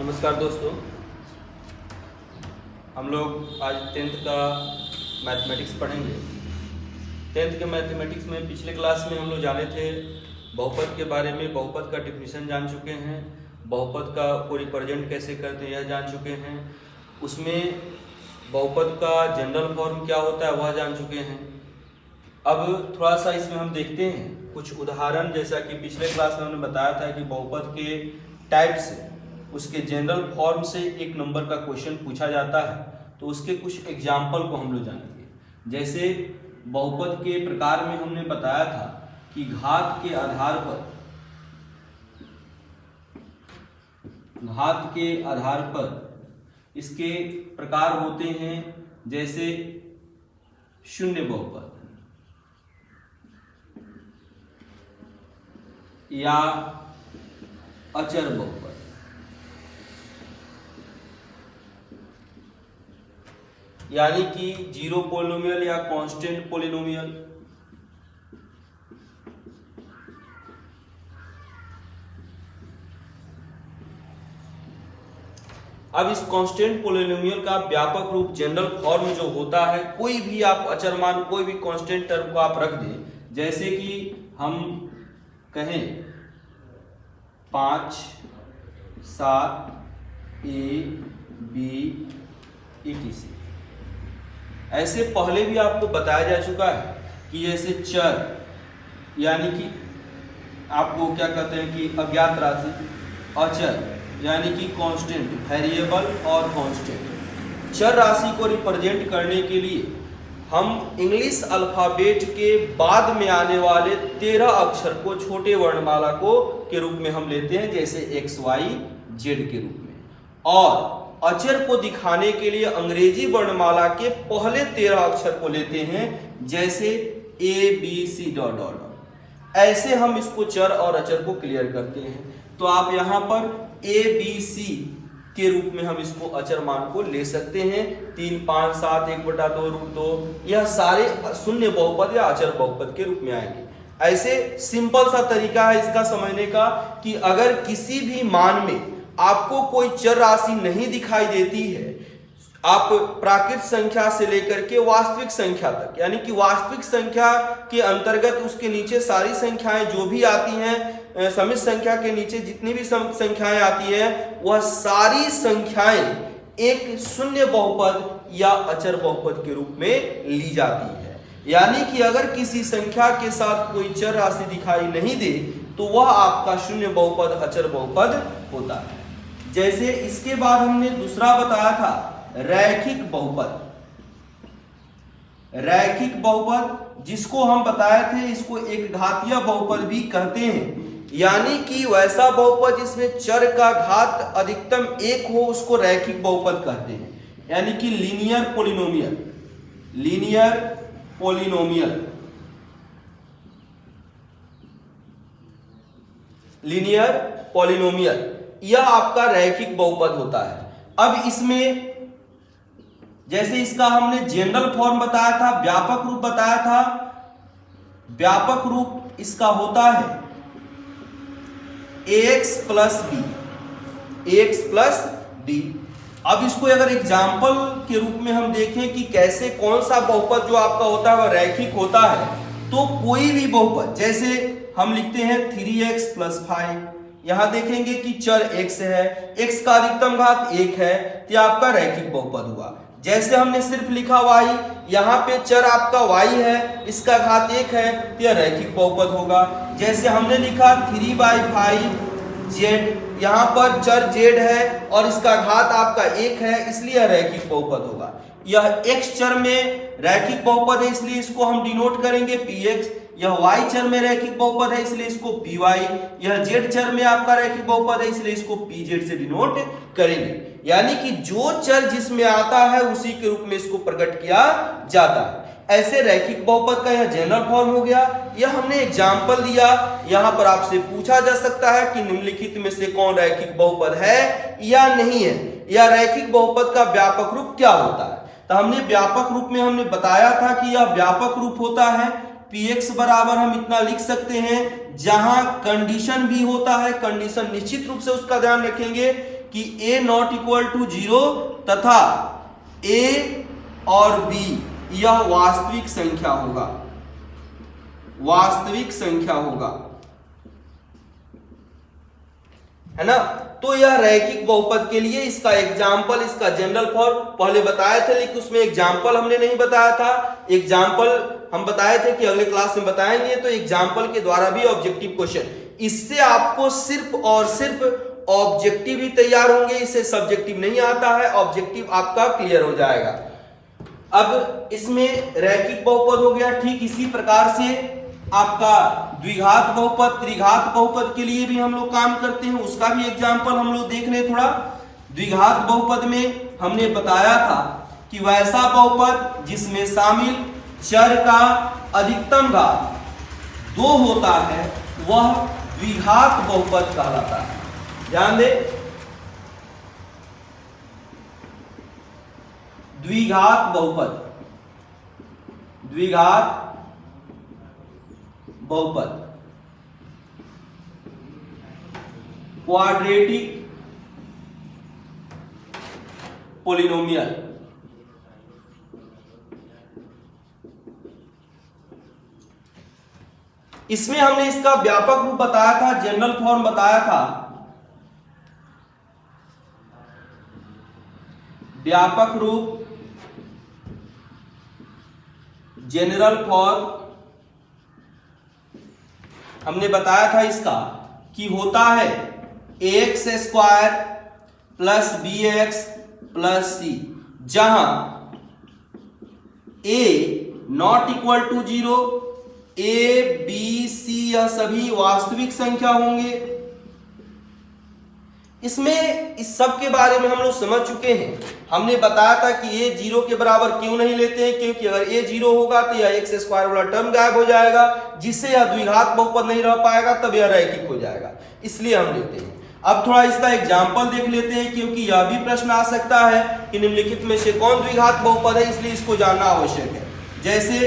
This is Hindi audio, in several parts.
नमस्कार दोस्तों, हम लोग आज 10th का मैथमेटिक्स पढ़ेंगे। 10th के मैथमेटिक्स में पिछले क्लास में हम लोग जाने थे बहुपद के बारे में। बहुपद का डिफिनीशन जान चुके हैं, बहुपद का को रिप्रेजेंट कैसे करते हैं यह जान चुके हैं। उसमें बहुपद का जनरल फॉर्म क्या होता है वह जान चुके हैं। अब थोड़ा सा इसमें हम देखते हैं कुछ उदाहरण, जैसा कि पिछले क्लास में हमने बताया था कि बहुपद के टाइप से, उसके जनरल फॉर्म से एक नंबर का क्वेश्चन पूछा जाता है, तो उसके कुछ एग्जाम्पल को हम लोग जानेंगे। जैसे बहुपद के प्रकार में हमने बताया था कि घात के आधार पर इसके प्रकार होते हैं, जैसे शून्य बहुपद या अचर बहुपद। यानी कि जीरो पोलिनोमियल या कांस्टेंट पोलिनोमियल। अब इस कांस्टेंट पोलिनोमियल का व्यापक रूप जनरल फॉर्म जो होता है, कोई भी आप अचर मान, कोई भी कांस्टेंट टर्म को आप रख दें, जैसे कि हम कहें 5, 7, A, B, etc। ऐसे पहले भी आपको बताया जा चुका है कि ऐसे चर, यानी कि आपको क्या कहते हैं कि अज्ञात राशि, अचर यानी कि कांस्टेंट, वेरिएबल और कांस्टेंट। चर राशि को रिप्रेजेंट करने के लिए हम इंग्लिश अल्फाबेट के बाद में आने वाले 13 अक्षर को छोटे वर्णमाला को के रूप में हम लेते हैं, जैसे XYZ के रूप में। और अचर को दिखाने के लिए अंग्रेजी वर्णमाला के पहले 13 अक्षर को लेते हैं, जैसे ABC ... ऐसे हम इसको चर और अचर को क्लियर करते हैं। तो आप यहाँ पर ABC के रूप में हम इसको अचर मान को ले सकते हैं। 3, 5, 7, 1/2√2 यह सारे शून्य बहुपद या अचर बहुपद के रूप में आएंगे। ऐसे सिंपल सा तरीका है इसका समझने का कि अगर किसी भी मान में आपको कोई चर राशि नहीं दिखाई देती है, आप प्राकृत संख्या से लेकर के वास्तविक संख्या तक, यानी कि वास्तविक संख्या के अंतर्गत उसके नीचे सारी संख्याएं जो भी आती हैं, समित संख्या के नीचे जितनी भी संख्याएं आती हैं, वह सारी संख्याएं एक शून्य बहुपद या अचर बहुपद के रूप में ली जाती है। यानी कि अगर किसी संख्या के साथ कोई चर राशि दिखाई नहीं दे तो वह आपका शून्य बहुपद, अचर बहुपद होता है। जैसे इसके बाद हमने दूसरा बताया था रैखिक बहुपद। रैखिक बहुपद जिसको हम बताए थे, इसको एक घातीय बहुपद भी कहते हैं। यानी कि वैसा बहुपद जिसमें चर का घात अधिकतम 1 हो, उसको रैखिक बहुपद कहते हैं। यानी कि linear polynomial, linear polynomial, linear polynomial, यह आपका रैखिक बहुपद होता है। अब इसमें जैसे इसका हमने जनरल फॉर्म बताया था, व्यापक रूप बताया था। व्यापक रूप इसका होता है ax प्लस b। अब इसको अगर एग्जाम्पल के रूप में हम देखें कि कैसे कौन सा बहुपद जो आपका होता है वह रैखिक होता है, तो कोई भी बहुपद, जैसे हम लिखते हैं 3x + 5, यहां देखेंगे कि चर x है, x का अधिकतम घात 1 है, तो आपका रैखिक बहुपद हुआ। जैसे हमने सिर्फ लिखा y, यहाँ पे चर आपका y है, इसका घात 1 है, तो यह रैखिक बहुपद होगा। जैसे हमने लिखा 3/5z, यहाँ पर चर z है और इसका घात आपका 1 है, इसलिए यह रैखिक बहुपद होगा। यह x चर में रैखिक बहुपद है, इसलिए इसको हम डिनोट करेंगे px। यह y चर में रैखिक बहुपद है, इसलिए इसको py। यह z चर में आपका रैखिक बहुपद है, इसलिए इसको pz से डिनोट करेंगे। यानी कि जो चर जिसमें आता है उसी के रूप में इसको प्रकट किया जाता है। ऐसे रैखिक बहुपद का यह जनरल फॉर्म हो गया। यह हमने एग्जाम्पल दिया। यहाँ पर आपसे पूछा जा सकता है कि निम्नलिखित में से कौन रैखिक बहुपद है या नहीं है, या रैखिक बहुपद का व्यापक रूप क्या होता है। तो हमने व्यापक रूप में हमने बताया था कि यह व्यापक रूप होता है px बराबर हम इतना लिख सकते हैं, जहां कंडीशन भी होता है। कंडीशन निश्चित रूप से उसका ध्यान रखेंगे कि a नॉट इक्वल टू 0 तथा a और b यह वास्तविक संख्या होगा, वास्तविक संख्या होगा, है ना। तो यह रैखिक बहुपद के लिए इसका एग्जाम्पल, इसका जनरल फॉर्म पहले बताए थे, लेकिन उसमें एग्जाम्पल हमने नहीं बताया था। एग्जाम्पल हम बताए थे कि अगले क्लास में बताएंगे, तो एग्जाम्पल के द्वारा भी ऑब्जेक्टिव क्वेश्चन, इससे आपको सिर्फ और सिर्फ ऑब्जेक्टिव ही तैयार होंगे, इससे सब्जेक्टिव नहीं आता है, ऑब्जेक्टिव आपका क्लियर हो जाएगा। अब इसमें रैखिक बहुपद हो गया, ठीक इसी प्रकार से आपका द्विघात बहुपद, त्रिघात बहुपद के लिए भी हम लोग काम करते हैं, उसका भी एग्जाम्पल हम लोग देख लें थोड़ा। द्विघात बहुपद में हमने बताया था कि वैसा बहुपद जिसमें शामिल चर का अधिकतम घात 2 होता है वह द्विघात बहुपद कहलाता है। ध्यान दें, द्विघात बहुपद, द्विघात बहुपद, क्वाड्रेटिक पोलिनोमियल। इसमें हमने इसका व्यापक रूप बताया था, जनरल फॉर्म बताया था। व्यापक रूप, जनरल फॉर्म हमने बताया था इसका कि होता है ax square plus bx plus c, जहां a not equal to 0, a b c यह सभी वास्तविक संख्या होंगे। इसमें इस सब के बारे में हम लोग समझ चुके हैं। हमने बताया था कि a 0 के बराबर क्यों नहीं लेते हैं, क्योंकि अगर a 0 होगा तो यह x स्क्वायर वाला टर्म गायब हो जाएगा, जिससे यह द्विघात बहुपद नहीं रह पाएगा, तब यह रैखिक हो जाएगा, इसलिए हम लेते हैं। अब थोड़ा इसका एग्जाम्पल देख लेते हैं, क्योंकि यह भी प्रश्न आ सकता है कि निम्नलिखित में से कौन द्विघात बहुपद है, इसलिए इसको जानना आवश्यक है। जैसे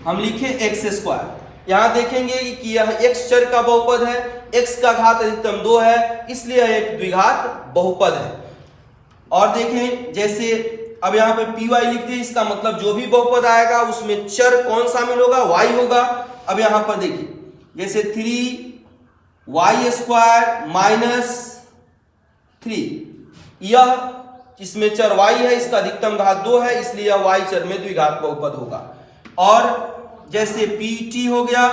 हम लिखे x स्क्वायर, यहां देखेंगे कि यह x चर का बहुपद है, x का घात अधिकतम 2 है, इसलिए यह एक द्विघात बहुपद है। और देखें जैसे अब यहाँ पे py लिख दिए, इसका मतलब जो भी बहुपद आएगा उसमें चर कौन शामिल होगा, y होगा। अब यहाँ पर देखिए जैसे 3y स्क्वायर माइनस 3, यह इसमें चर y है, इसका अधिकतम घात 2 है, इसलिए यह y चर में द्विघात बहुपद होगा। और जैसे pt हो गया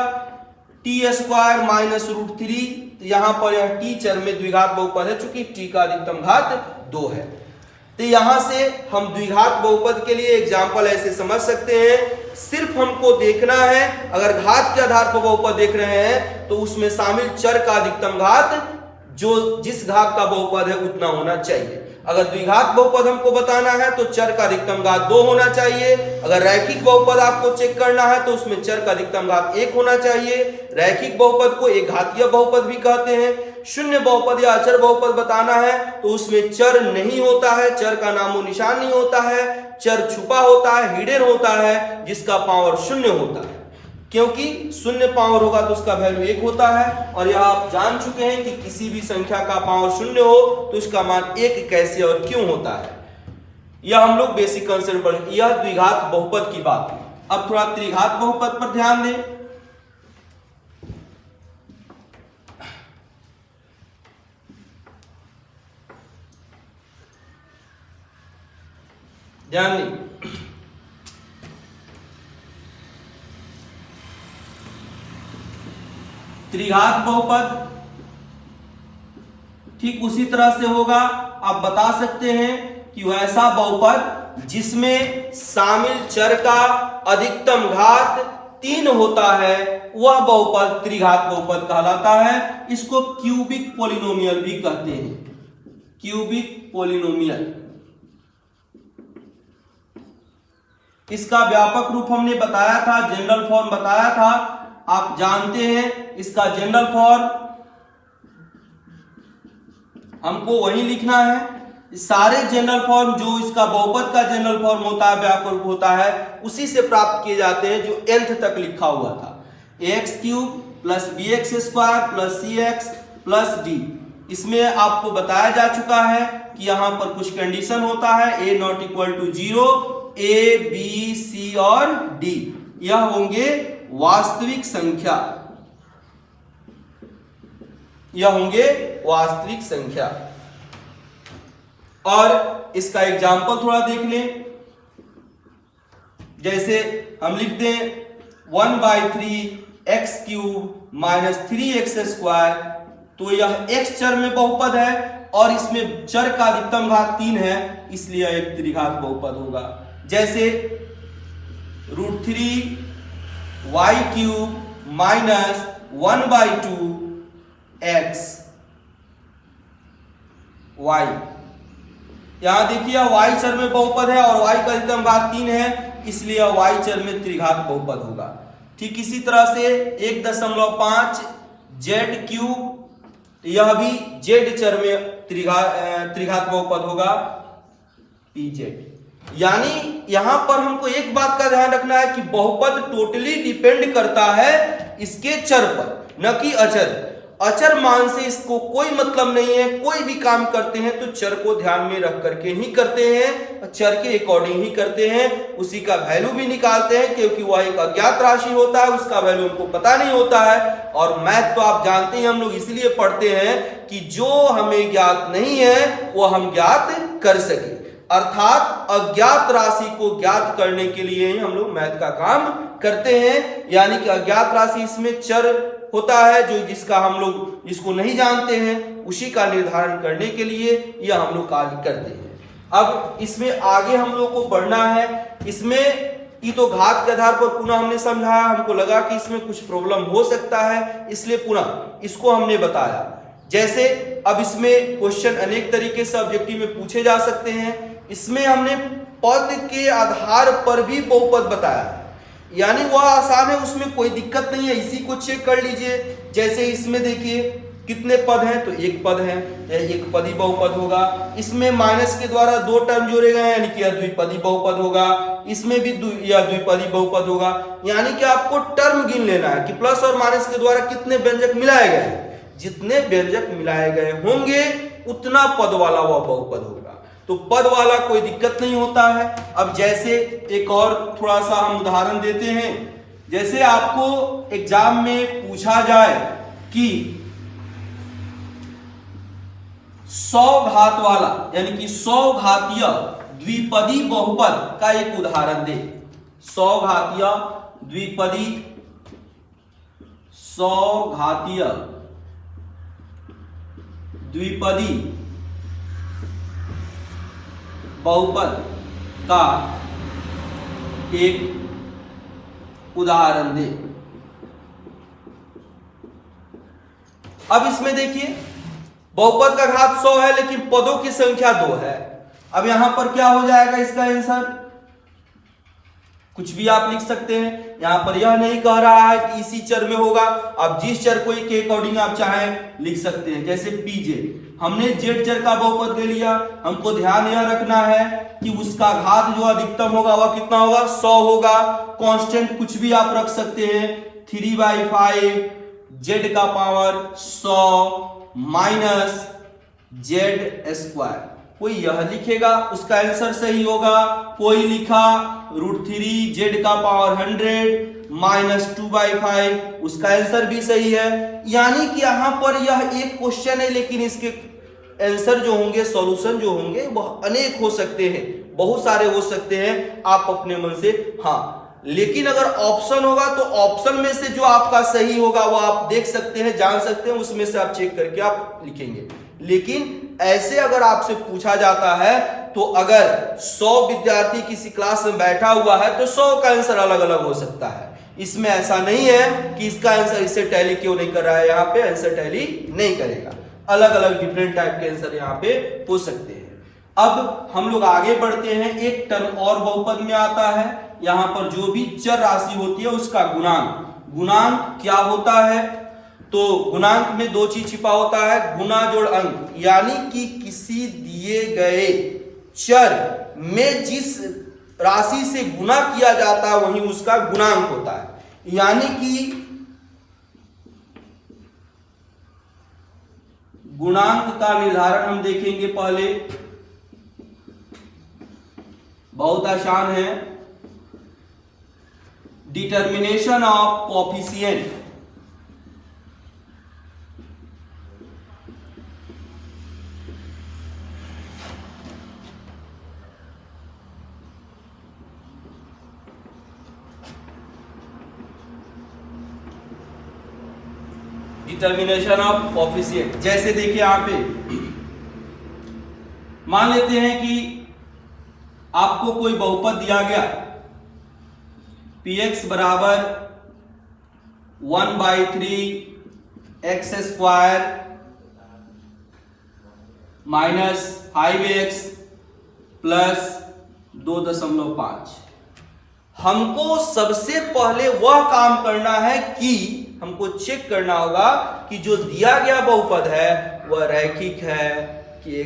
t स्क्वायर माइनस रूट 3, तो यहां पर यह t चर में द्विघात बहुपद है, चूंकि t का अधिकतम घात 2 है। तो यहां से हम द्विघात बहुपद के लिए एग्जाम्पल ऐसे समझ सकते हैं। सिर्फ हमको देखना है, अगर घात के आधार पर बहुपद देख रहे हैं तो उसमें शामिल चर का अधिकतम घात जो जिस घात का बहुपद है उतना होना चाहिए। अगर द्विघात बहुपद हमको बताना है तो चर का अधिकतम घात 2 होना चाहिए। अगर रैखिक बहुपद आपको चेक करना है तो उसमें चर का अधिकतम घात 1 होना चाहिए। रैखिक बहुपद को एक घातीय बहुपद भी कहते हैं। शून्य बहुपद या अचर बहुपद बताना है तो उसमें चर नहीं होता है, चर का नामो निशान नहीं होता है, चर छुपा होता है, हिडन होता है, जिसका पावर 0 होता है। क्योंकि 0 पावर होगा तो उसका वैल्यू 1 होता है। और यह आप जान चुके हैं कि किसी भी संख्या का पावर 0 हो तो उसका मान 1 कैसे और क्यों होता है, यह हम लोग बेसिक कंसेप्ट पर। यह द्विघात बहुपद की बात है। अब थोड़ा त्रिघात बहुपद पर ध्यान दें। ध्यान दें, त्रिघात बहुपद ठीक उसी तरह से होगा। आप बता सकते हैं कि वैसा बहुपद जिसमें शामिल चर का अधिकतम घात 3 होता है वह बहुपद त्रिघात बहुपद कहलाता है। इसको क्यूबिक पोलिनोमियल भी कहते हैं, क्यूबिक पोलिनोमियल। इसका व्यापक रूप हमने बताया था, जनरल फॉर्म बताया था, आप जानते हैं। इसका जनरल फॉर्म हमको वही लिखना है। सारे जनरल फॉर्म जो इसका बहुपद का जनरल फॉर्म होता है, व्यापक रूप होता है, उसी से प्राप्त किए जाते हैं जो nth तक लिखा हुआ था। ax cube plus bx square plus cx plus d, इसमें आपको बताया जा चुका है कि यहां पर कुछ कंडीशन होता है, a not equal to 0, a, b, c और d यह होंगे वास्तविक संख्या, यह होंगे वास्तविक संख्या। और इसका एग्जाम्पल थोड़ा देख लें, जैसे हम लिखते हैं 1/3 x cube minus 3x square, तो यह x चर में बहुपद है और इसमें चर का अधिकतम घात 3 है, इसलिए एक त्रिघात बहुपद होगा। जैसे √3 y cube minus 1/2 x y, यहां देखिए y चर में बहुपद है और y का अधिकतम घात 3 है, इसलिए y चर में त्रिघात बहुपद होगा। ठीक इसी तरह से 1.5 z क्यूब, यह भी z चर में त्रिघात बहुपद होगा pz। यानी यहां पर हमको एक बात का ध्यान रखना है कि बहुपद टोटली डिपेंड करता है इसके चर पर, न कि अचर। अचर मान से इसको कोई मतलब नहीं है, कोई भी काम करते हैं तो चर को ध्यान में रख करके ही करते हैं, चर के अकॉर्डिंग ही करते हैं, उसी का वैल्यू भी निकालते हैं, क्योंकि वह एक अज्ञात राशि होता है, उसका वैल्यू हमको पता नहीं होता है। और मैथ तो आप जानते हैं हम लोग इसलिए पढ़ते हैं कि जो हमें ज्ञात नहीं है वो हम ज्ञात कर सके, अर्थात अज्ञात राशि को ज्ञात करने के लिए ही हम लोग मैथ का काम करते हैं। यानी कि अज्ञात राशि इसमें चर होता है, जो जिसको नहीं जानते हैं उसी का निर्धारण करने के लिए यह हम लोग कार्य करते हैं। अब इसमें आगे हम लोग को बढ़ना है। इसमें ये तो घात के आधार पर पुनः हमने समझाया, हमको लगा कि इसमें कुछ प्रॉब्लम हो सकता है, इसलिए पुनः इसको हमने बताया। जैसे अब इसमें क्वेश्चन अनेक तरीके से ऑब्जेक्टिव में पूछे जा सकते हैं। इसमें हमने पद के आधार पर भी बहुपद बताया, यानी वह आसान है, उसमें कोई दिक्कत नहीं है, इसी को चेक कर लीजिए। जैसे इसमें देखिए कितने पद हैं, तो एक पद है, एक पदी बहुपद होगा। इसमें माइनस के द्वारा 2 टर्म जोड़े गए हैं, यानी कि यह द्विपदी बहुपद होगा। इसमें भी यह द्विपदी बहुपद होगा। यानी कि आपको टर्म गिन लेना है कि प्लस और माइनस के द्वारा कितने व्यंजक मिलाए गए हैं, जितने व्यंजक मिलाए गए होंगे उतना पद वाला वह बहुपद होगा, तो पद वाला कोई दिक्कत नहीं होता है। अब जैसे एक और थोड़ा सा हम उदाहरण देते हैं। जैसे आपको एग्जाम में पूछा जाए कि 100 घात वाला यानी कि 100 घातीय द्विपदी बहुपद का एक उदाहरण दे। 100 घातीय द्विपदी 100 घातीय द्विपदी बहुपद का एक उदाहरण दे। अब इसमें देखिए बहुपद का घात 100 है, लेकिन पदों की संख्या 2 है। अब यहां पर क्या हो जाएगा इसका आंसर? कुछ भी आप लिख सकते हैं। यहां पर यह नहीं कह रहा है कि इसी चर में होगा, आप जिस चर को के अकॉर्डिंग आप चाहें लिख सकते हैं। जैसे पीजे, हमने जेड चर का बहुपद ले लिया, हमको ध्यान यह रखना है कि उसका घात जो अधिकतम होगा वह कितना होगा? 100 होगा। कांस्टेंट कुछ भी आप रख सकते हैं, 3/5 जेड का पावर 100 माइनस जेड स्क्वायर। कोई यह लिखेगा उसका आंसर सही होगा, कोई लिखा √3 जेड का पावर 100 माइनस 2/5, उसका आंसर भी सही है। यानी कि यहां पर यह एक क्वेश्चन है, लेकिन इसके आंसर जो होंगे, सॉल्यूशन जो होंगे वह अनेक हो सकते हैं, बहुत सारे हो सकते हैं, आप अपने मन से हाँ। लेकिन अगर ऑप्शन होगा तो ऑप्शन में से जो आपका सही होगा वो आप देख सकते हैं, जान सकते हैं, उसमें से आप चेक करके आप लिखेंगे। लेकिन ऐसे अगर आपसे पूछा जाता है तो अगर 100 विद्यार्थी किसी क्लास में बैठा हुआ है तो 100 का आंसर अलग अलग हो सकता है। इसमें ऐसा नहीं है कि इसका आंसर इससे टैली क्यों नहीं कर रहा है, यहाँ पे आंसर टैली नहीं करेगा, अलग अलग डिफरेंट टाइप के आंसर यहाँ पे हो सकते हैं। अब हम लोग आगे बढ़ते हैं, एक टर्म और बहुपद में आता है। यहाँ पर जो भी चर राशि होती है उसका गुणांक। गुणांक क्या होता है? तो गुणांक में 2 चीज छिपा होता है, गुना जोड़ अंक, यानी कि किसी दिए गए चर में जिस राशि से गुना किया जाता है वही उसका गुणांक होता है। यानी कि गुणांक का निर्धारण हम देखेंगे पहले, बहुत आसान है। Determination of coefficient, determination of coefficient. जैसे देखिए यहां पे मान लेते हैं कि आपको कोई बहुपद दिया गया, px बराबर 1/3 x square minus 5x plus 2.5। हमको सबसे पहले वह काम करना है कि हमको चेक करना होगा कि जो दिया गया बहुपद है वह रैखिक है कि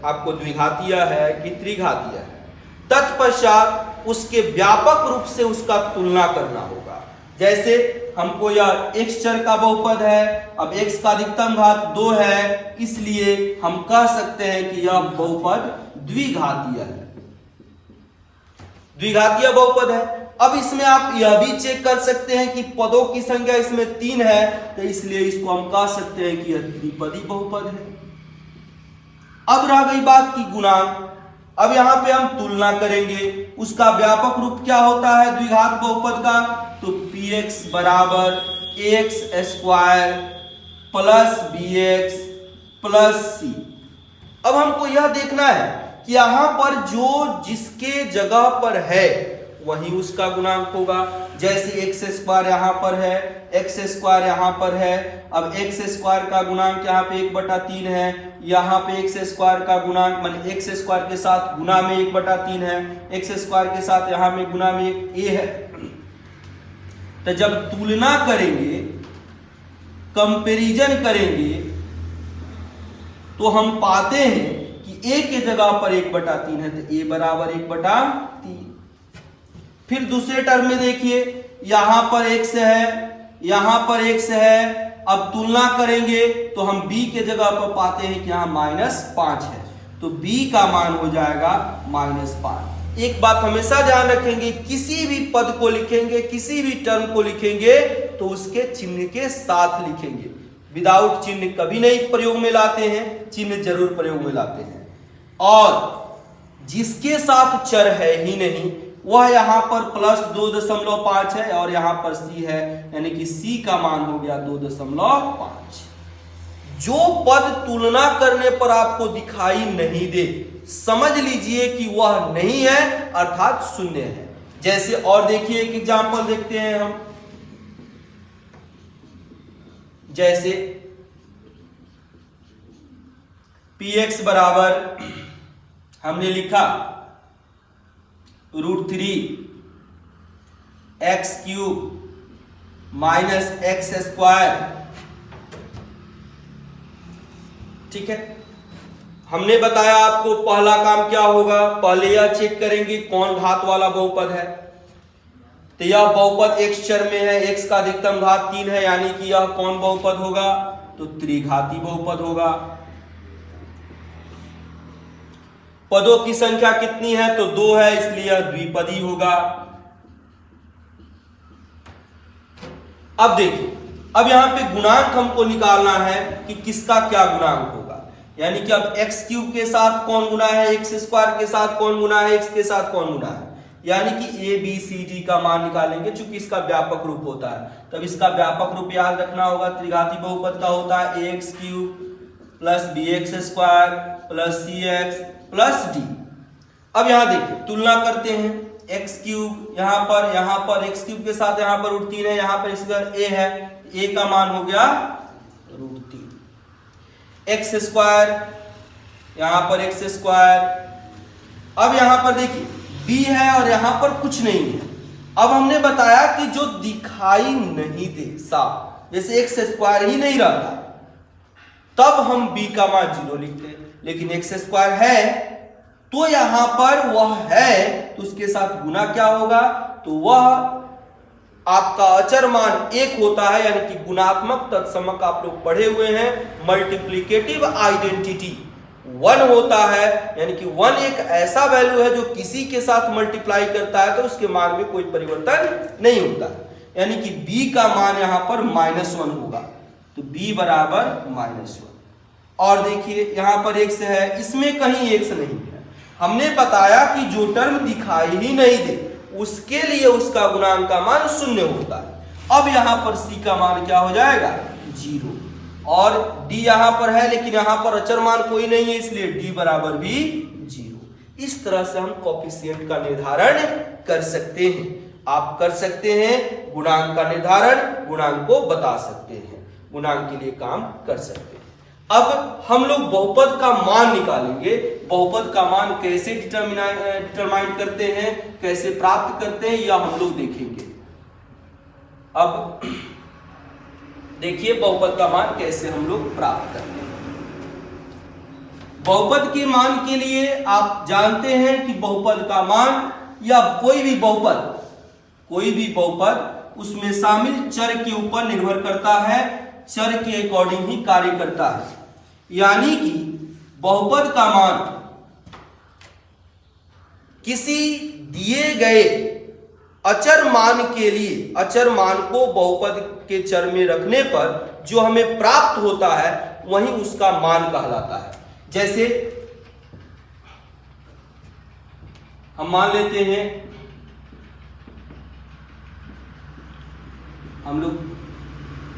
आपको द्विघातीय है कि त्रिघातीय है। तत्पश्चात उसके व्यापक रूप से उसका तुलना करना होगा। जैसे हमको यह x चर का बहुपद है, अब x का अधिकतम घात 2 है, इसलिए हम कह सकते हैं कि यह बहुपद द्विघातीय है, द्विघातीय बहुपद है। अब इसमें आप यह भी चेक कर सकते हैं कि पदों की संख्या इसमें 3 है, तो इसलिए इसको हम कह सकते हैं कि यह त्रिपदी बहुपद है। अब रह गई बात की गुणांक। अब यहां पे हम तुलना करेंगे, उसका व्यापक रूप क्या होता है द्विघात बहुपद का, तो px बराबर ax square plus bx plus c। अब हमको यह देखना है कि यहां पर जो जिसके जगह पर है वही उसका गुणांक होगा। जैसे x स्क्वायर यहां पर है, x स्क्वायर यहां पर है, अब x स्क्वायर का गुणांक यहाँ पे 1/3 है, यहाँ पे x स्क्वायर का गुणांक माने x स्क्वायर के साथ गुना में 1/3 है, x स्क्वायर के साथ यहाँ में गुना में एक a है। तो जब तुलना करेंगे, कंपैरिजन करेंगे, तो हम पाते हैं कि a के जगह पर 1/3 है, तो a बराबर 1/3। फिर दूसरे टर्म में देखिए, यहां पर x है, यहां पर x है। अब तुलना करेंगे तो हम b के जगह पर पाते हैं कि यहां -5 है, तो b का मान हो जाएगा -5। एक बात हमेशा ध्यान रखेंगे, किसी भी पद को लिखेंगे, किसी भी टर्म को लिखेंगे तो उसके चिन्ह के साथ लिखेंगे। विदाउट चिन्ह कभी नहीं प्रयोग में लाते हैं, चिन्ह जरूर प्रयोग में लाते हैं। और जिसके साथ चर है ही नहीं वह यहां पर +2.5 है और यहां पर c है, यानी कि c का मान हो गया 2.5। जो पद तुलना करने पर आपको दिखाई नहीं दे, समझ लीजिए कि वह नहीं है, अर्थात शून्य है। जैसे और देखिए एक एग्जांपल देखते हैं हम। जैसे px बराबर हमने लिखा √3 x³ माइनस x स्क्वायर। ठीक है, हमने बताया आपको पहला काम क्या होगा, पहले यह चेक करेंगे कौन घात वाला बहुपद है। तो यह बहुपद x चर में है, x का अधिकतम घात 3 है, यानी कि यह कौन बहुपद होगा, तो त्रिघाती बहुपद होगा। पदों की संख्या कितनी है, तो 2 है, इसलिए यह द्विपदी होगा। अब देखिए, अब यहां पे गुणांक हमको निकालना है कि किसका क्या गुणांक होगा, यानी कि अब x³ के साथ कौन गुना है, x स्क्वायर के साथ कौन गुना है, x के साथ कौन गुना है, यानी कि a b c d का मान निकालेंगे। चूंकि इसका व्यापक रूप होता है, तब इसका व्यापक रूप याद रखना होगा, त्रिघाती बहुपद का होता है ax³ plus bx square plus cx plus d। अब यहां देखिए तुलना करते हैं, x³ यहां पर x³ के साथ यहां पर √3 है, यहां पर इसका a है, a का मान हो गया √3। x स्क्वायर यहां पर x स्क्वायर। अब यहां पर देखिए b है और यहां पर कुछ नहीं है। अब हमने बताया कि जो दिखाई नहीं दे साफ, जैसे x स्क्वायर ही नहीं रहता, तब हम b का मान 0 लिखते हैं। लेकिन x स्क्वायर है तो यहां पर वह है, तो उसके साथ गुना क्या होगा, तो वह आपका अचर मान एक होता है, यानी कि गुणात्मक तत्समक आप लोग पढ़े हुए हैं, मल्टीप्लिकेटिव आइडेंटिटी 1 होता है, यानी कि 1 एक ऐसा वैल्यू है जो किसी के साथ मल्टीप्लाई करता है तो उसके मान में कोई परिवर्तन नहीं होता है, यानी कि b का मान यहां पर -1 होगा, तो b बराबर -1। और देखिए यहां पर x है, इसमें कहीं x नहीं है। हमने बताया कि जो टर्म दिखाई ही नहीं दे उसके लिए उसका गुणांक का मान 0 होता है। अब यहां पर c का मान क्या हो जाएगा 0, और d यहां पर है लेकिन यहां पर अचर मान कोई नहीं है, इसलिए d बराबर भी 0। इस तरह से हम कोएफिशिएंट का निर्धारण कर सकते हैं। आप कर सकते हैं गुणांक का निर्धारण, गुणांक को बता सकते हैं, गुणांक के लिए काम कर सकते हैं। अब हम लोग बहुपद का मान निकालेंगे। बहुपद का मान कैसे डिटरमाइन करते हैं, कैसे प्राप्त करते हैं, यह हम लोग देखेंगे। अब देखिए बहुपद का मान कैसे हम लोग प्राप्त करते हैं। बहुपद के मान के लिए आप जानते हैं कि बहुपद का मान या कोई भी बहुपद उसमें शामिल चर के ऊपर निर्भर करता है, चर के अकॉर्डिंग ही कार्य करता है। यानी कि बहुपद का मान किसी दिए गए अचर मान के लिए, अचर मान को बहुपद के चर में रखने पर जो हमें प्राप्त होता है वही उसका मान कहलाता है। जैसे हम मान लेते हैं, हम लोग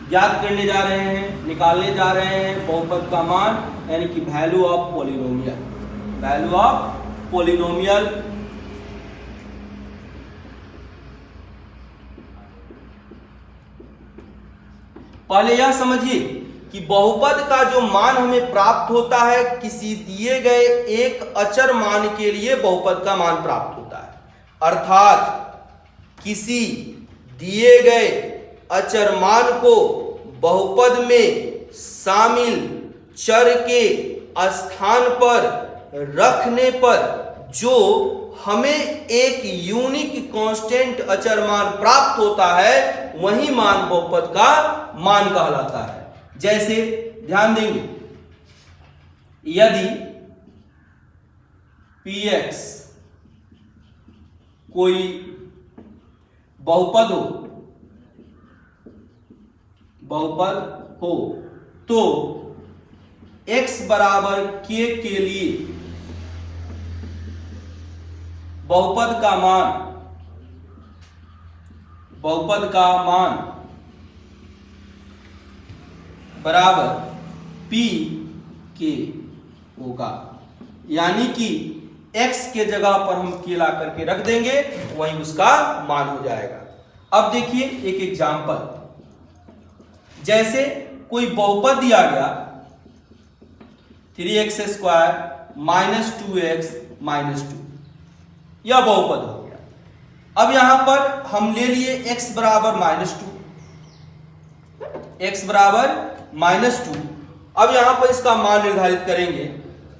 ज्ञात करने जा रहे हैं, निकालने जा रहे हैं बहुपद का मान, यानी कि value of polynomial, value of polynomial. पहले यह समझिए कि बहुपद का जो मान हमें प्राप्त होता है किसी दिए गए एक अचर मान के लिए बहुपद का मान प्राप्त होता है। अर्थात किसी दिए गए अचर मान को बहुपद में शामिल चर के स्थान पर रखने पर जो हमें एक यूनिक कांस्टेंट अचर मान प्राप्त होता है वही मान बहुपद का मान कहलाता है। जैसे ध्यान देंगे, यदि px कोई बहुपद हो तो x बराबर k के लिए बहुपद का मान बराबर p k होगा, यानी कि x के जगह पर हम k ला करके रख देंगे, वही उसका मान हो जाएगा। अब देखिए एक एग्जांपल, जैसे कोई बहुपद दिया गया 3x² -2x -2, यह बहुपद हो गया। अब यहां पर हम ले लिए x बराबर -2, x बराबर -2। अब यहां पर इसका मान निर्धारित करेंगे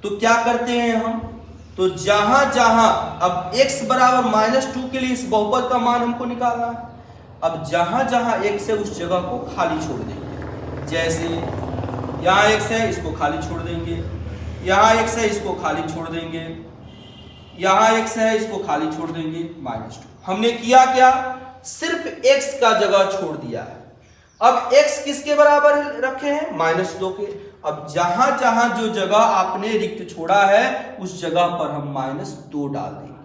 तो क्या करते हैं हम, तो जहां जहां अब x बराबर -2 के लिए इस बहुपद का मान हमको निकालना है। अब जहां जहां x है उस जगह को खाली छोड़ देंगे। जैसे यहां x है, इसको खाली छोड़ देंगे, यहां x है, इसको खाली छोड़ देंगे, यहां x है, इसको खाली छोड़ देंगे -2। हमने किया क्या, सिर्फ x का जगह छोड़ दिया है। अब x किसके बराबर रखे हैं, -2 के। अब जहां जहां जो जगह आपने रिक्त छोड़ा है उस जगह पर हम -2 डाल देंगे,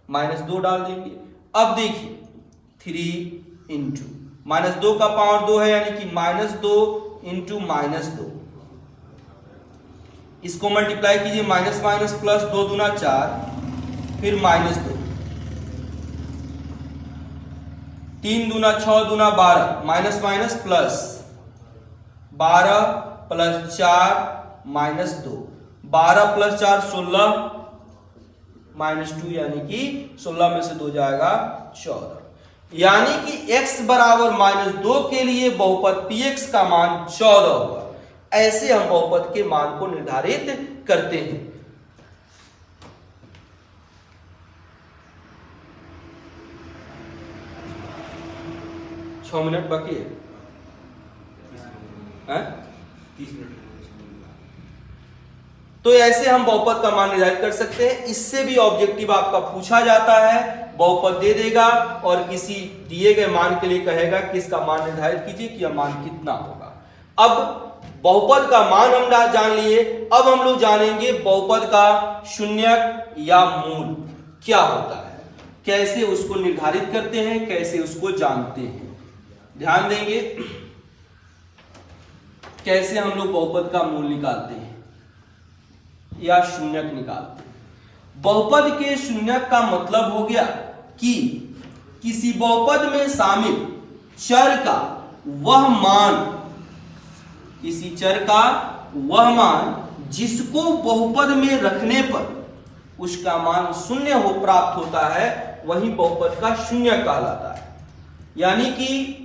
-2 डाल देंगे। अब देखिए 3 इंटू -2 का पावर 2 है, यानी कि -2 इंटू -2, इसको मल्टीप्लाई कीजिए, माइनस माइनस प्लस 2 दूना 4, फिर -2, 3 दूना 6 दूना 12, minus minus plus 12 plus 4 -2, 12 plus 4 16 -2, यानी कि 16 में से 2 जाएगा 14, यानी कि x बराबर -2 के लिए बहुपद px का मान 14 होगा। ऐसे हम बहुपद के मान को निर्धारित करते हैं। 6 मिनट बाकी है, 30 मिनट। तो ऐसे हम बहुपद का मान निर्धारित कर सकते हैं। इससे भी ऑब्जेक्टिव आपका पूछा जाता है, बहुपद दे देगा और किसी दिए गए मान के लिए कहेगा कि इसका मान निर्धारित कीजिए कि यह मान कितना होगा। अब बहुपद का मान हम जान लिए, अब हम लोग जानेंगे बहुपद का शून्यक या मूल क्या होता है, कैसे उसको निर्धारित करते हैं, कैसे उसको जानते हैं। ध्यान देंगे कैसे हम लोग बहुपद का मूल निकालते हैं या शून्यक निकालते हैं। बहुपद के शून्यक का मतलब हो गया कि किसी बहुपद में शामिल चर का वह मान, किसी चर का वह मान जिसको बहुपद में रखने पर उसका मान शून्य हो प्राप्त होता है, वही बहुपद का शून्यक कहलाता है। यानी कि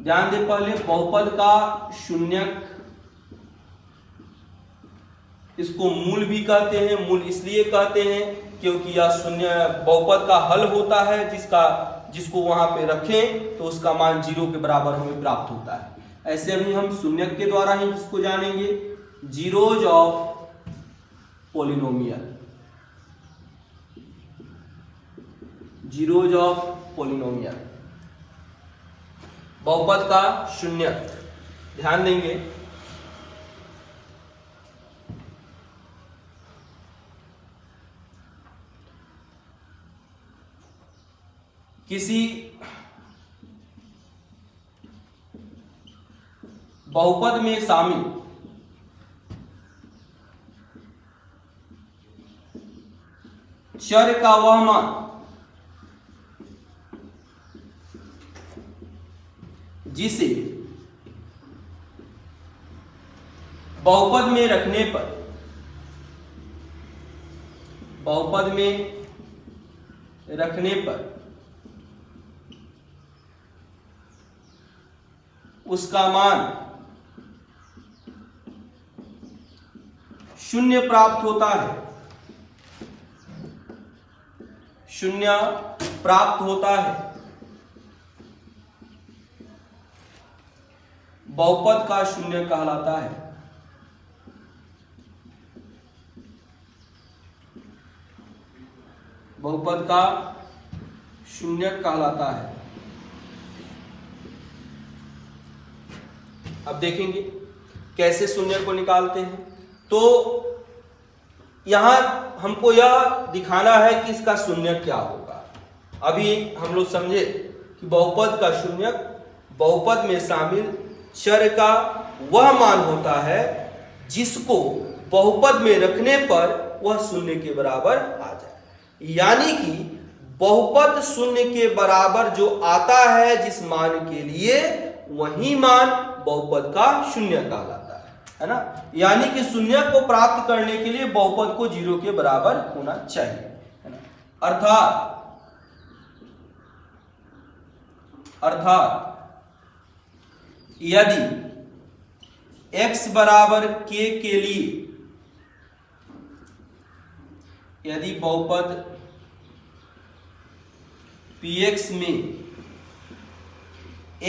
ध्यान दे, पहले बहुपद का शून्यक, इसको मूल भी कहते हैं। मूल इसलिए कहते हैं क्योंकि यह शून्य बहुपद का हल होता है, जिसको वहां पे रखें तो उसका मान 0 के बराबर हमें प्राप्त होता है। ऐसे अभी हम शून्यक के द्वारा ही इसको जानेंगे, zeros of polynomial, zeros of polynomial, बहुपद का शून्यक। ध्यान देंगे किसी बहुपद में शामिल चर का वह मान जिसे बहुपद में रखने पर, बहुपद में रखने पर उसका मान शून्य प्राप्त होता है, शून्य प्राप्त होता है, बहुपद का शून्य कहलाता है। बहुपद का शून्य कहलाता है। अब देखेंगे कैसे शून्य को निकालते हैं। तो यहां हमको यह दिखाना है कि इसका शून्य क्या होगा। अभी हम लोग समझे कि बहुपद का शून्यक बहुपद में शामिल चर का वह मान होता है जिसको बहुपद में रखने पर वह शून्य के बराबर आ जाए। यानी कि बहुपद शून्य के बराबर जो आता है जिस मान के लिए, वही मान बहुपद का शून्य कहलाता है ना। यानी कि शून्य को प्राप्त करने के लिए बहुपद को 0 के बराबर होना चाहिए, है ना। अर्थात यदि x बराबर k के लिए, यदि बहुपद px में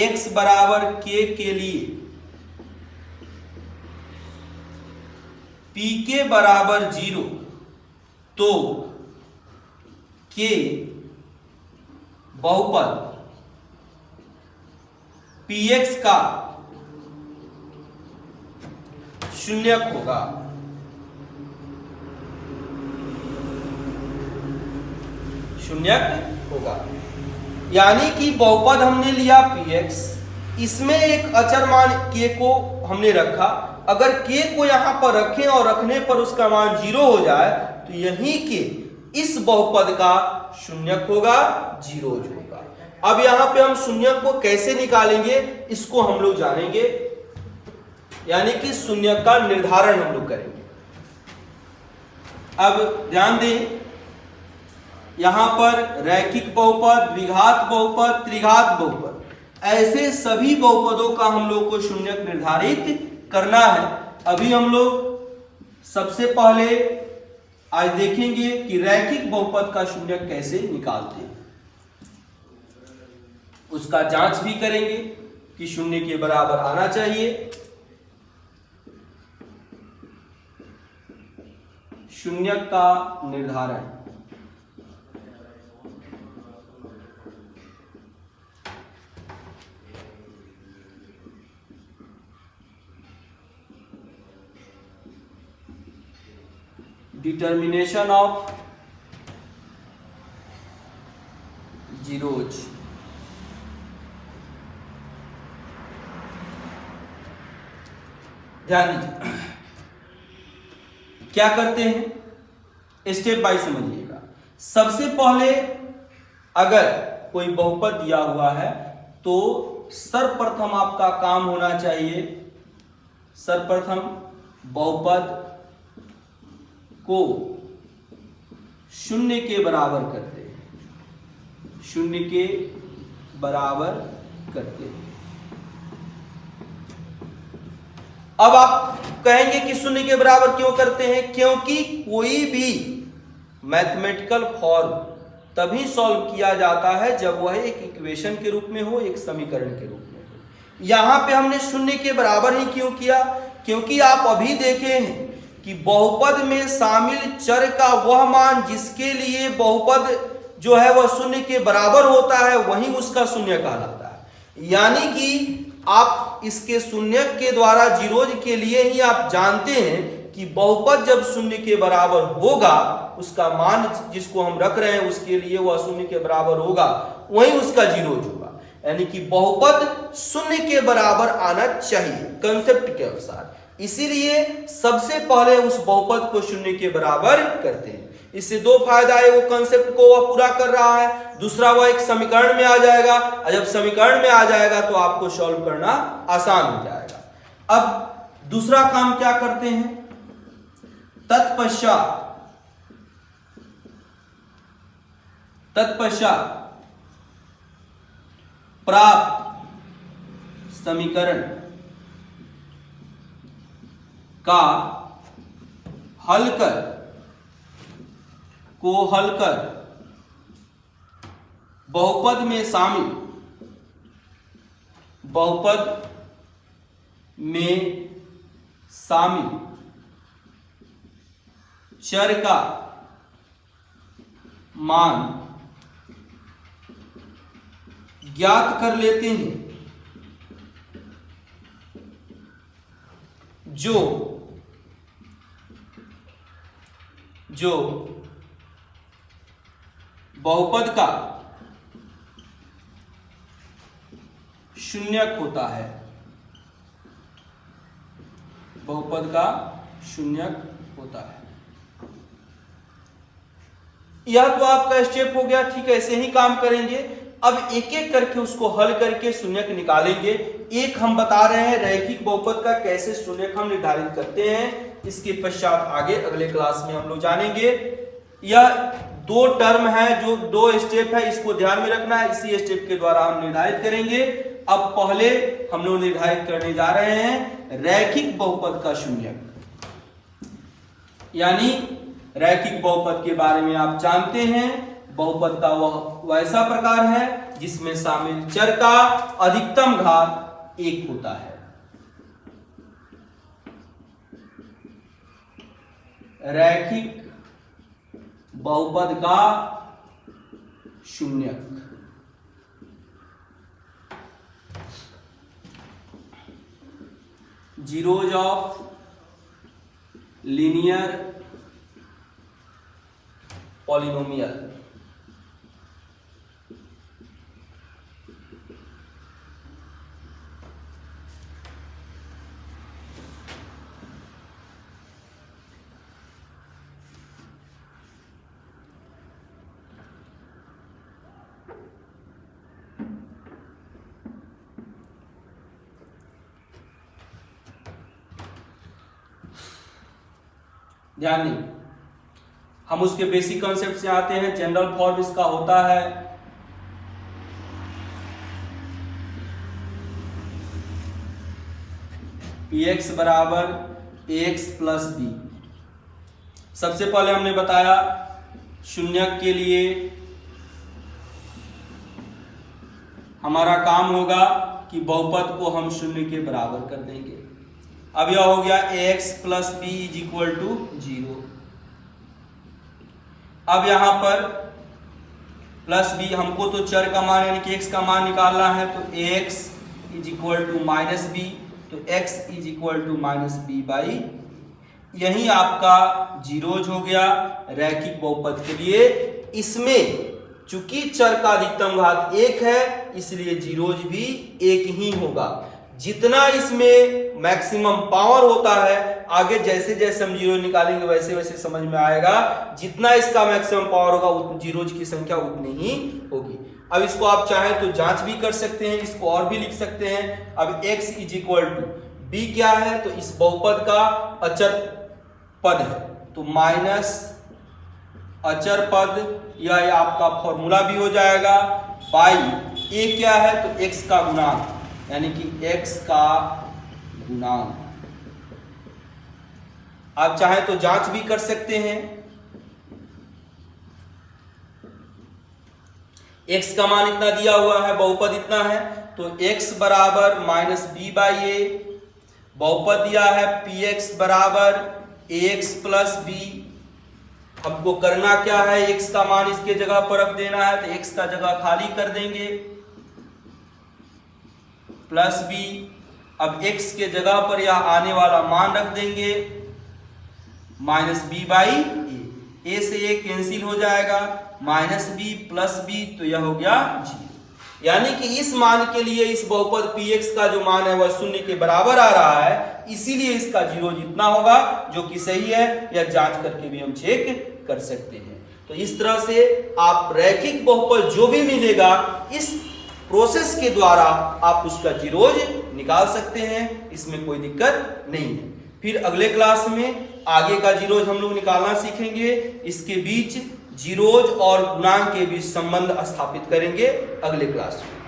x बराबर k के लिए pk बराबर 0, तो k बहुपद px का शून्यक होगा। शून्यक होगा यानी कि बहुपद हमने लिया px, इसमें एक अचर मान k को हमने रखा। अगर k को यहां पर रखें और रखने पर उसका मान 0 हो जाए तो यही k इस बहुपद का शून्यक होगा, 0 होगा। अब यहां पे हम शून्यक को कैसे निकालेंगे इसको हम लोग जानेंगे, यानी कि शून्यक का निर्धारण हम लोग करेंगे। अब ध्यान दें, यहां पर रैखिक बहुपद, द्विघात बहुपद, त्रिघात बहुपद, ऐसे सभी बहुपदों का हम लोग को शून्यक निर्धारित करना है। अभी हम लोग सबसे पहले आज देखेंगे कि रैखिक बहुपद का शून्यक कैसे निकालते हैं। उसका जांच भी करेंगे कि शून्य के बराबर आना चाहिए। शून्य का निर्धारण, डिटर्मिनेशन ऑफ जीरोज। ध्यान दीजिए क्या करते हैं, स्टेप बाय समझिएगा। सबसे पहले अगर कोई बहुपद दिया हुआ है तो सर्वप्रथम आपका काम होना चाहिए, सर्वप्रथम बहुपद को शून्य के बराबर करते हैं, शून्य के बराबर करते हैं। अब आप कहेंगे कि शून्य के बराबर क्यों करते हैं? क्योंकि कोई भी मैथमेटिकल फॉर्म तभी सॉल्व किया जाता है जब वह एक इक्वेशन के रूप में हो, एक समीकरण के रूप में हो। यहां पे हमने शून्य के बराबर ही क्यों किया? क्योंकि आप अभी देखे हैं कि बहुपद में शामिल चर का वह मान जिसके लिए बहुपद जो है वह शून्य के बराबर होता है वही उसका शून्य कहलाता है। यानी कि आप इसके शून्य के द्वारा जीरोज के लिए ही आप जानते हैं कि बहुपद जब शून्य के बराबर होगा, उसका मान जिसको हम रख रहे हैं उसके लिए वह शून्य के बराबर होगा, वही उसका जीरोज होगा। यानी कि बहुपद शून्य के बराबर आना चाहिए कंसेप्ट के अनुसार। इसीलिए सबसे पहले उस बहुपद को शून्य के बराबर करते हैं। इससे दो फायदा है, वो कंसेप्ट को वह पूरा कर रहा है, दूसरा वह एक समीकरण में आ जाएगा, और जब समीकरण में आ जाएगा तो आपको सॉल्व करना आसान हो जाएगा। अब दूसरा काम क्या करते हैं, तत्पश्चात प्राप्त समीकरण का हल कर बहुपद में शामिल चर का मान ज्ञात कर लेते हैं, जो बहुपद का शून्यक होता है, बहुपद का शून्यक होता है। यह तो आपका स्टेप हो गया, ठीक है, ऐसे ही काम करेंगे। अब एक एक करके उसको हल करके शून्यक निकालेंगे। एक हम बता रहे हैं रैखिक बहुपद का कैसे शून्यक हम निर्धारित करते हैं, इसके पश्चात आगे अगले क्लास में हम लोग जानेंगे। यह दो टर्म है, जो दो स्टेप है, इसको ध्यान में रखना है, इसी स्टेप के द्वारा हम निर्धारित करेंगे। अब पहले हम लोग निर्धारित करने जा रहे हैं रैखिक बहुपद का शून्यक। यानी रैखिक बहुपद के बारे में आप जानते हैं, बहुपद का वह वैसा प्रकार है जिसमें शामिल चर का अधिकतम घात 1 होता है। रैखिक बहुपद का शून्यक जीरोज ऑफ लीनियर पॉलिनोमियल। ध्यान दें, हम उसके बेसिक कॉन्सेप्ट से आते हैं। जनरल फॉर्म इसका होता है px बराबर ax प्लस b। सबसे पहले हमने बताया शून्यक के लिए हमारा काम होगा कि बहुपद को हम शून्य के बराबर कर देंगे। अब यह हो गया ax plus b is equal to 0। अब यहां पर प्लस बी, हमको तो चर का मान यानी कि x का मान निकालना है, तो ax is equal to minus b, तो x is equal to minus b by, यही आपका जीरोज हो गया रैखिक बहुपद के लिए। इसमें चूंकि चर का अधिकतम घात 1 है इसलिए जीरोज भी 1 ही होगा। जितना इसमें मैक्सिमम पावर होता है, आगे जैसे जैसे हम जीरो निकालेंगे वैसे वैसे समझ में आएगा, जितना इसका मैक्सिमम पावर होगा जीरोज की संख्या उतनी ही होगी। अब इसको आप चाहें तो जांच भी कर सकते हैं, इसको और भी लिख सकते हैं। अब x is equal to b क्या है, तो इस बहुपद का अचर पद है, तो माइनस अचर पद, यह आपका फॉर्मूला भी हो जाएगा, बाई ए क्या है, तो x का गुणांक, यानी कि x का गुणांक। आप चाहें तो जांच भी कर सकते हैं। x का मान इतना दिया हुआ है, बहुपद इतना है, तो x बराबर माइनस बी बाई ए, बहुपद दिया है px बराबर ax प्लस बी। हमको करना क्या है, x का मान इसके जगह पर रख देना है, तो x का जगह खाली कर देंगे, प्लस बी। अब x के जगह पर यह आने वाला मान रख देंगे, माइनस बी बाई ए से ए कैंसिल हो जाएगा, माइनस बी प्लस बी, तो यह हो गया 0। यानी कि इस मान के लिए इस बहुपद px का जो मान है वह शून्य के बराबर आ रहा है, इसीलिए इसका जीरो जितना होगा, जो कि सही है, यह जांच करके भी हम चेक कर सकते हैं। तो इस तरह से आप रैखिक बहुपद जो भी मिलेगा इस प्रोसेस के द्वारा आप उसका जीरोज निकाल सकते हैं, इसमें कोई दिक्कत नहीं है। फिर अगले क्लास में आगे का जीरोज हम लोग निकालना सीखेंगे, इसके बीच जीरोज और गुणांक के बीच संबंध स्थापित करेंगे अगले क्लास में।